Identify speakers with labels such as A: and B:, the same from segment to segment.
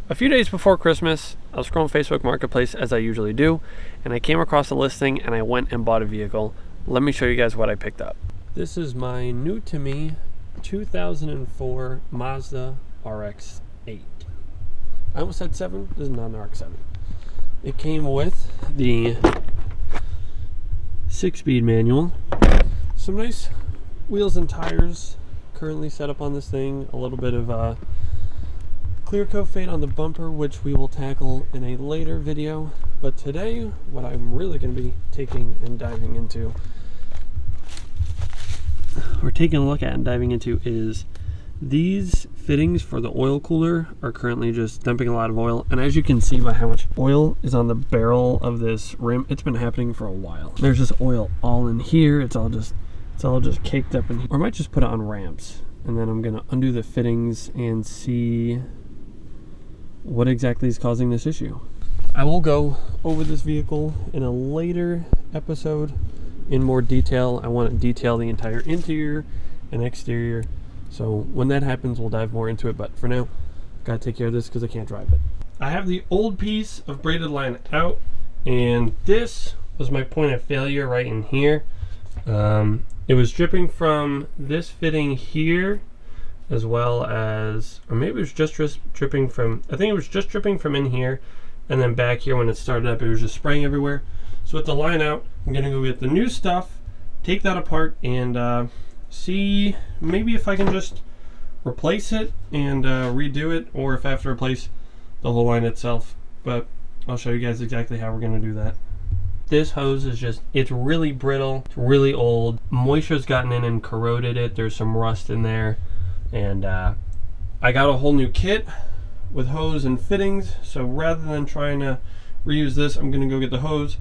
A: A few days before Christmas, I was scrolling Facebook Marketplace as I usually do, and I came across a listing and I went and bought a vehicle. Let me show you guys what I picked up. This is my new to me 2004 Mazda RX-8. I almost said 7. This is not an RX-7. It came with the 6-speed manual, some nice wheels and tires currently set up on this thing, a little bit of clear coat fade on the bumper, which we will tackle in a later video. But today, what I'm really going to be taking and diving into, or taking a look at and diving into, is these fittings for the oil cooler are currently just dumping a lot of oil. And as you can see by how much oil is on the barrel of this rim, it's been happening for a while. There's just oil all in here. It's all just caked up in here. Or I might just put it on ramps, and then I'm going to undo the fittings and see what exactly is causing this issue. I will go over this vehicle in a later episode in more detail. I want to detail the entire interior and exterior. So when that happens, we'll dive more into it. But for now, gotta take care of this because I can't drive it. I have the old piece of braided line out, and this was my point of failure right in here. It was dripping from this fitting here, as well as, or maybe it was just dripping from, I think it was just dripping from in here, and then back here when it started up, it was just spraying everywhere. So with the line out, I'm gonna go get the new stuff, take that apart, and see maybe if I can just replace it and redo it, or if I have to replace the whole line itself. But I'll show you guys exactly how we're gonna do that. This hose is just, it's really brittle, it's really old. Moisture's gotten in and corroded it. There's some rust in there. And I got a whole new kit with hose and fittings. So rather than trying to reuse this, I'm gonna go get the hose,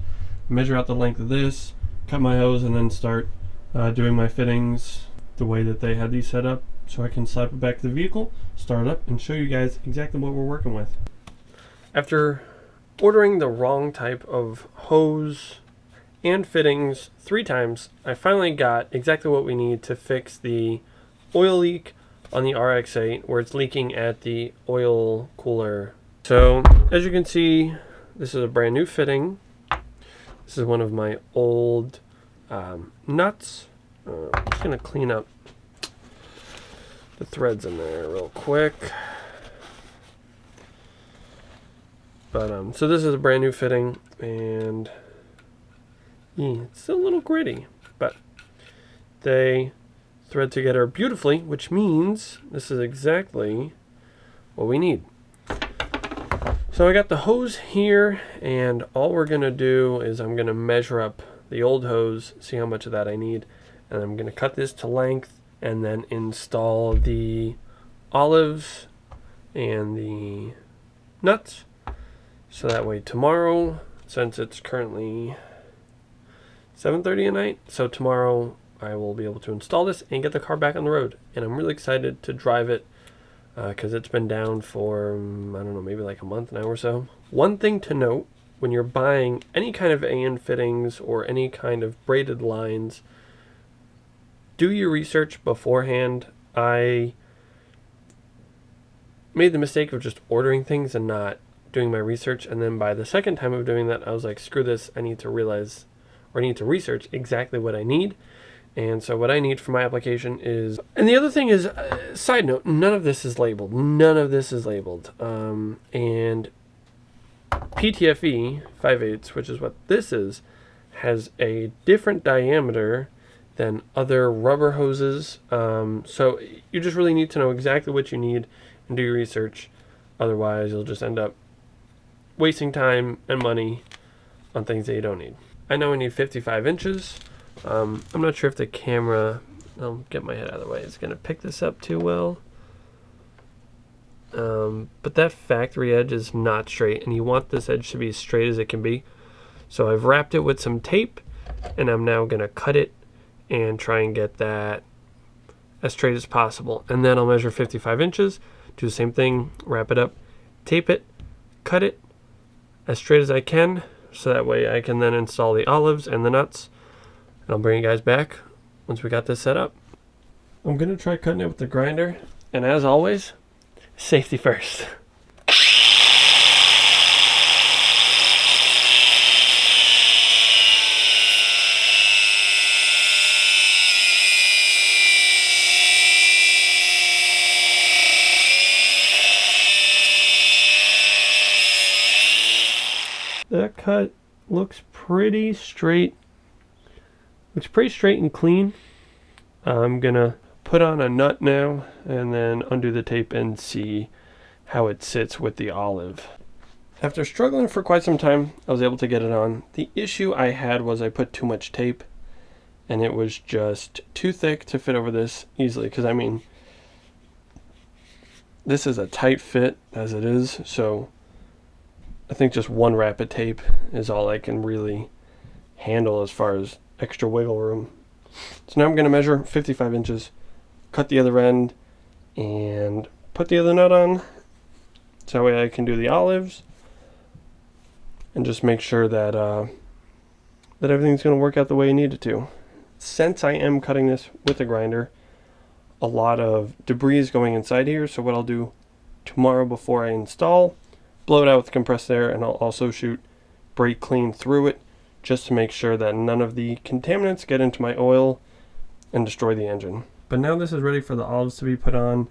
A: measure out the length of this, cut my hose, and then start doing my fittings the way that they had these set up, so I can slap it back to the vehicle, start it up, and show you guys exactly what we're working with. After ordering the wrong type of hose and fittings 3 times, I finally got exactly what we need to fix the oil leak on the RX-8, where it's leaking at the oil cooler. So as you can see, this is a brand new fitting. This is one of my old nuts. I'm just gonna clean up the threads in there real quick. But so this is a brand new fitting, and it's a little gritty, but they thread together beautifully, which means this is exactly what we need. So I got the hose here, and all we're gonna do is I'm gonna measure up the old hose, see how much of that I need, and I'm gonna cut this to length and then install the olives and the nuts. So that way tomorrow, since it's currently 7:30 at night, so tomorrow I will be able to install this and get the car back on the road. And I'm really excited to drive it because it's been down for, I don't know, maybe like a month now or so. One thing to note, when you're buying any kind of AN fittings or any kind of braided lines, do your research beforehand. I made the mistake of just ordering things and not doing my research, and then by the second time of doing that, I was like, screw this, I need to research exactly what I need. And so what I need for my application is, and the other thing is, side note, none of this is labeled. And PTFE 5/8, which is what this is, has a different diameter than other rubber hoses. So you just really need to know exactly what you need and do your research. Otherwise, you'll just end up wasting time and money on things that you don't need. I know I need 55 inches. I'm not sure if the camera, I'll get my head out of the way, it's going to pick this up too well. But that factory edge is not straight, and you want this edge to be as straight as it can be. So I've wrapped it with some tape, and I'm now going to cut it and try and get that as straight as possible. And then I'll measure 55 inches, do the same thing, wrap it up, tape it, cut it as straight as I can, so that way I can then install the olives and the nuts. And I'll bring you guys back once we got this set up. I'm going to try cutting it with the grinder, and as always, safety first. cut looks pretty straight. Looks pretty straight and clean. I'm gonna put on a nut now and then undo the tape and see how it sits with the olive. After struggling for quite some time, I was able to get it on. The issue I had was I put too much tape and it was just too thick to fit over this easily, because I mean, this is a tight fit as it is, so I think just one wrap of tape is all I can really handle as far as extra wiggle room. So now I'm going to measure 55 inches, cut the other end, and put the other nut on, so that way I can do the olives, and just make sure that that everything's going to work out the way I need it to. Since I am cutting this with a grinder, a lot of debris is going inside here, so what I'll do tomorrow before I install, blow it out with compressed air, and I'll also shoot brake clean through it, just to make sure that none of the contaminants get into my oil and destroy the engine. But now this is ready for the olives to be put on.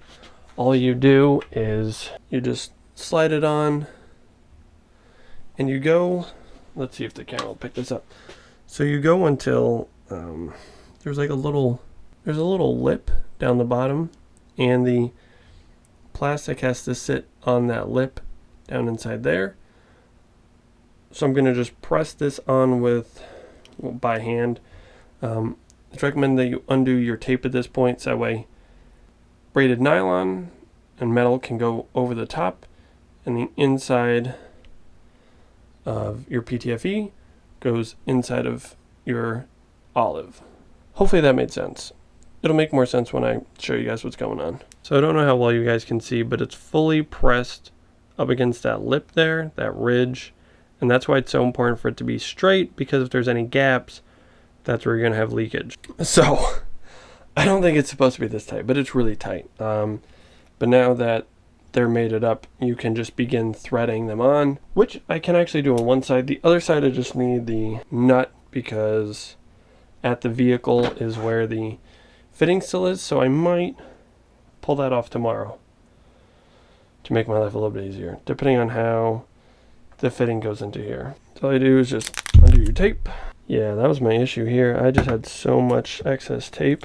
A: All you do is you just slide it on and you go, let's see if the camera will pick this up. So you go until there's a little lip down the bottom, and the plastic has to sit on that lip down inside there. So I'm going to just press this on by hand. It's recommended that you undo your tape at this point, so that way braided nylon and metal can go over the top, and the inside of your PTFE goes inside of your olive. Hopefully that made sense. It'll make more sense when I show you guys what's going on. So I don't know how well you guys can see, but it's fully pressed up against that lip there, that ridge. And that's why it's so important for it to be straight, because if there's any gaps, that's where you're gonna have leakage. So I don't think it's supposed to be this tight, but it's really tight. But now that they're mated up, you can just begin threading them on, which I can actually do on one side. The other side I just need the nut, because at the vehicle is where the fitting still is, so I might pull that off tomorrow to make my life a little bit easier, depending on how the fitting goes into here. So all you do is just undo your tape. Yeah, that was my issue here. I just had so much excess tape.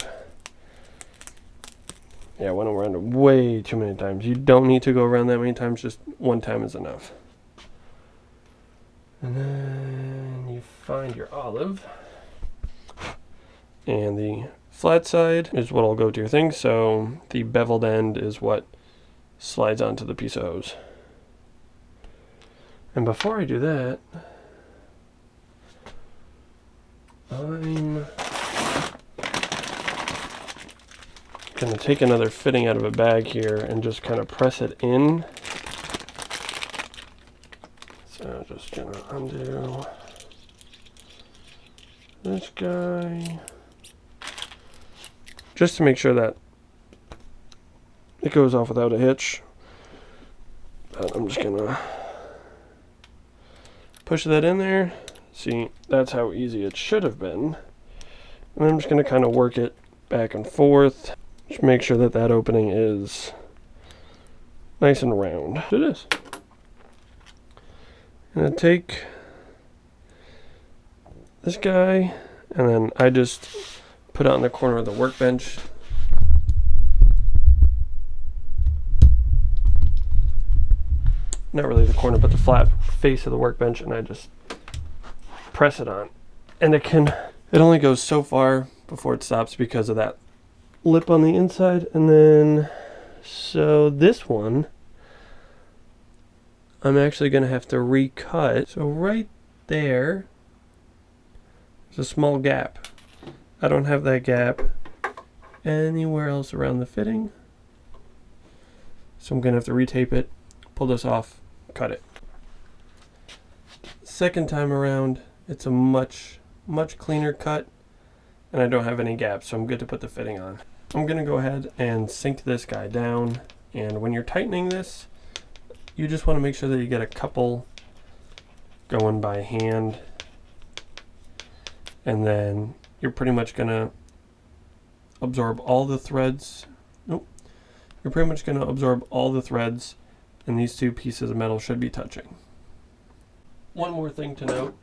A: Yeah, I went around it way too many times. You don't need to go around that many times, just one time is enough. And then you find your olive. And the flat side is what will go to your thing, so the beveled end is what slides onto the piece of hose. And before I do that, I'm going to take another fitting out of a bag here and just kind of press it in. So just going to undo this guy, just to make sure that it goes off without a hitch. But I'm just going to push that in there. See, that's how easy it should have been. And I'm just going to kind of work it back and forth. Just make sure that that opening is nice and round. It is. And I take this guy, and then I just put it on the corner of the workbench. Not really the corner, but the flat face of the workbench, and I just press it on. And it only goes so far before it stops because of that lip on the inside. And then, so this one, I'm actually going to have to recut. So right there, there's a small gap. I don't have that gap anywhere else around the fitting. So I'm going to have to retape it, pull this off, cut it. Second time around, it's a much cleaner cut, and I don't have any gaps, so I'm good to put the fitting on. I'm going to go ahead and sink this guy down, and when you're tightening this, you just want to make sure that you get a couple going by hand, and then you're pretty much going to absorb all the threads. Nope. You're pretty much going to absorb all the threads, and these two pieces of metal should be touching. one more thing to note.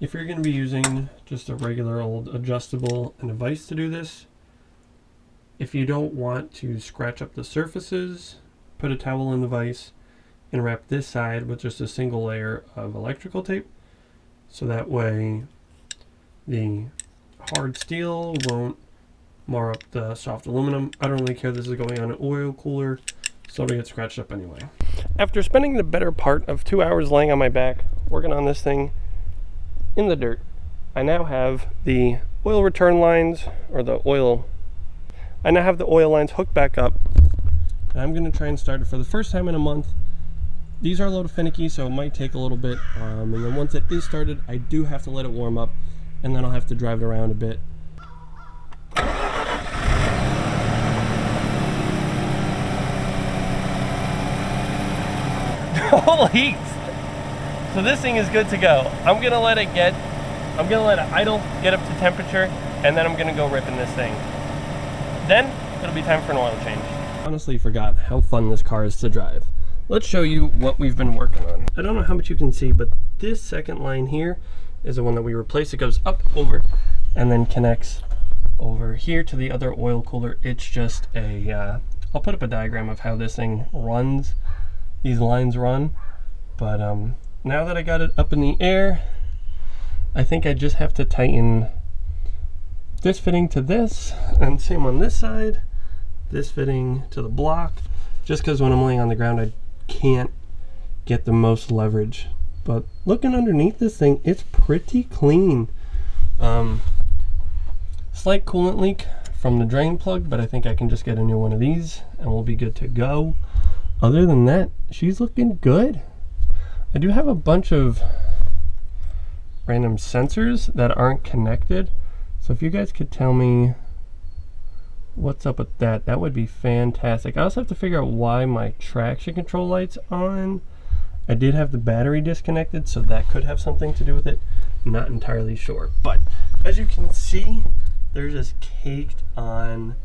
A: If you're going to be using just a regular old adjustable and a vise to do this, if you don't want to scratch up the surfaces, put a towel in the vise and wrap this side with just a single layer of electrical tape, so that way the hard steel won't mar up the soft aluminum. I don't really care, this is going on an oil cooler, so it'll get scratched up anyway. After spending the better part of 2 hours laying on my back working on this thing in the dirt, I now have the oil return lines, or I now have the oil lines hooked back up, and I'm going to try and start it for the first time in a month. These are a little finicky, so it might take a little bit, and then once it is started, I do have to let it warm up, and then I'll have to drive it around a bit. Holy! So this thing is good to go. I'm gonna let it idle, get up to temperature, and then I'm gonna go ripping this thing. Then it'll be time for an oil change. Honestly forgot how fun this car is to drive. Let's show you what we've been working on. I don't know how much you can see, but this second line here is the one that we replaced. It goes up, over, and then connects over here to the other oil cooler. It's just a, I'll put up a diagram of how this thing runs. These lines run, but now that I got it up in the air, I think I just have to tighten this fitting to this, and same on this side, this fitting to the block, just because when I'm laying on the ground I can't get the most leverage. But looking underneath this thing, it's pretty clean. Slight coolant leak from the drain plug, but I think I can just get a new one of these and we'll be good to go. Other than that, she's looking good. I do have a bunch of random sensors that aren't connected, so if you guys could tell me what's up with that, that would be fantastic. I also have to figure out why my traction control light's on. I did have the battery disconnected, so that could have something to do with it. Not entirely sure, but as you can see, they're just caked on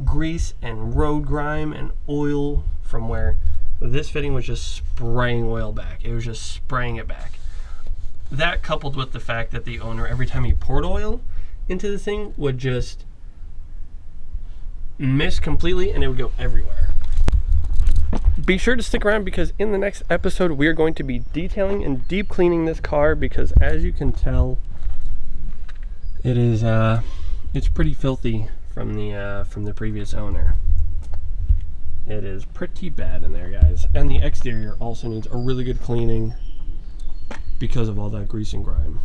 A: grease and road grime and oil from where this fitting was just spraying oil back. It was just spraying it back. That, coupled with the fact that the owner, every time he poured oil into the thing, would just miss completely and it would go everywhere. Be sure to stick around, because in the next episode we are going to be detailing and deep cleaning this car, because as you can tell, it is it's pretty filthy from the previous owner. It is pretty bad in there, guys. And the exterior also needs a really good cleaning because of all that grease and grime.